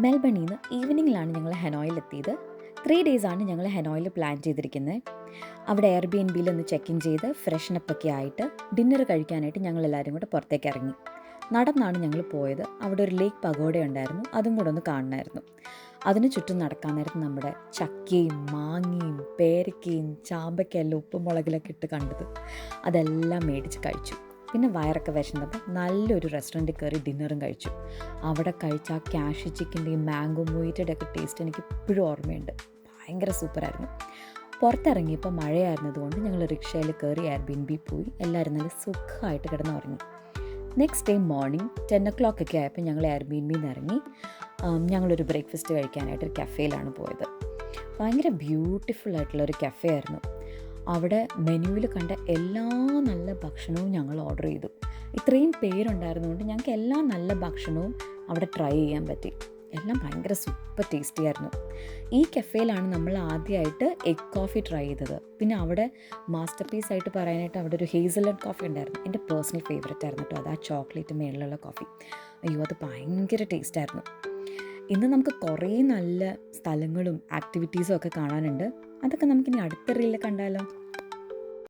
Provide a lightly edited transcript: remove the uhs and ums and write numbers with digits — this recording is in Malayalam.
മെൽബണിൽ നിന്ന് ഈവനിങ്ങിലാണ് ഞങ്ങൾ ഹെനോയിലെത്തിയത്. 3 ഡേയ്സാണ് ഞങ്ങൾ ഹെനോയിൽ പ്ലാൻ ചെയ്തിരിക്കുന്നത്. അവിടെ എയർബിഎൻബിയിൽ ഒന്ന് ചെക്ക് ഇൻ ചെയ്ത് ഫ്രഷനപ്പൊക്കെ ആയിട്ട് ഡിന്നർ കഴിക്കാനായിട്ട് ഞങ്ങളെല്ലാവരും കൂടെ പുറത്തേക്ക് ഇറങ്ങി. നടന്നാണ് ഞങ്ങൾ പോയത്. അവിടെ ഒരു ലേക്ക് പഗോഡ ഉണ്ടായിരുന്നു, അതും കൂടെ ഒന്ന് കാണണമായിരുന്നു. അതിന് ചുറ്റും നടക്കാൻ നേരത്ത് നമ്മുടെ ചക്കയും മാങ്ങയും പേരക്കയും ചാമ്പയ്ക്കെല്ലാം ഉപ്പും മുളകിലൊക്കെ ഇട്ട് കണ്ടത് അതെല്ലാം മേടിച്ച് കഴിച്ചു. പിന്നെ വയറൊക്കെ വിശന്നപ്പോൾ നല്ലൊരു റെസ്റ്റോറൻറ്റിൽ കയറി ഡിന്നറും കഴിച്ചു. അവിടെ കഴിച്ച ആ കാഷ്യൂ ചിക്കൻ്റെയും മാംഗോ മൊയ്റ്റയുടെ ഒക്കെ ടേസ്റ്റ് എനിക്ക് ഇപ്പോഴും ഓർമ്മയുണ്ട്. ഭയങ്കര സൂപ്പറായിരുന്നു. പുറത്തിറങ്ങിയപ്പോൾ മഴയായിരുന്നതുകൊണ്ട് ഞങ്ങൾ റിക്ഷയിൽ കയറി എയർബിഎൻബി പോയി. എല്ലാവരും നല്ല സുഖമായിട്ട് കിടന്നുറങ്ങി. നെക്സ്റ്റ് ഡേ മോർണിംഗ് 10 o'clock ആയപ്പോൾ ഞങ്ങൾ എയർബിഎൻബിയിൽ നിന്ന് ഇറങ്ങി. ഞങ്ങളൊരു ബ്രേക്ക്ഫാസ്റ്റ് കഴിക്കാനായിട്ട് ഒരു കഫേയിലാണ് പോയത്. ഭയങ്കര ബ്യൂട്ടിഫുൾ ആയിട്ടുള്ളൊരു കഫേ ആയിരുന്നു. അവിടെ മെനുവിൽ കണ്ട എല്ലാ നല്ല ഭക്ഷണവും ഞങ്ങൾ ഓർഡർ ചെയ്തു. ഇത്രയും പേരുണ്ടായിരുന്നുകൊണ്ട് ഞങ്ങൾക്ക് എല്ലാ നല്ല ഭക്ഷണവും അവിടെ ട്രൈ ചെയ്യാൻ പറ്റി. എല്ലാം ഭയങ്കര സൂപ്പർ ടേസ്റ്റി ആയിരുന്നു. ഈ കഫേയിലാണ് നമ്മൾ ആദ്യമായിട്ട് എഗ് കോഫി ട്രൈ ചെയ്തത്. പിന്നെ അവിടെ മാസ്റ്റർ പീസ് ആയിട്ട് പറയാനായിട്ട് അവിടെ ഒരു ഹേസൽനട്ട് കോഫി ഉണ്ടായിരുന്നു. എൻ്റെ പേഴ്സണൽ ഫേവറേറ്റ് ആയിരുന്നു കേട്ടോ. അത് ആ ചോക്ലേറ്റ് മേളിലുള്ള കോഫി. അയ്യോ, അത് ഭയങ്കര ടേസ്റ്റായിരുന്നു. ഇന്ന് നമുക്ക് കുറേ നല്ല സ്ഥലങ്ങളും ആക്ടിവിറ്റീസും ഒക്കെ കാണാനുണ്ട്. അതൊക്കെ നമുക്കിനി അടുത്ത റീലിൽ കണ്ടാലോ?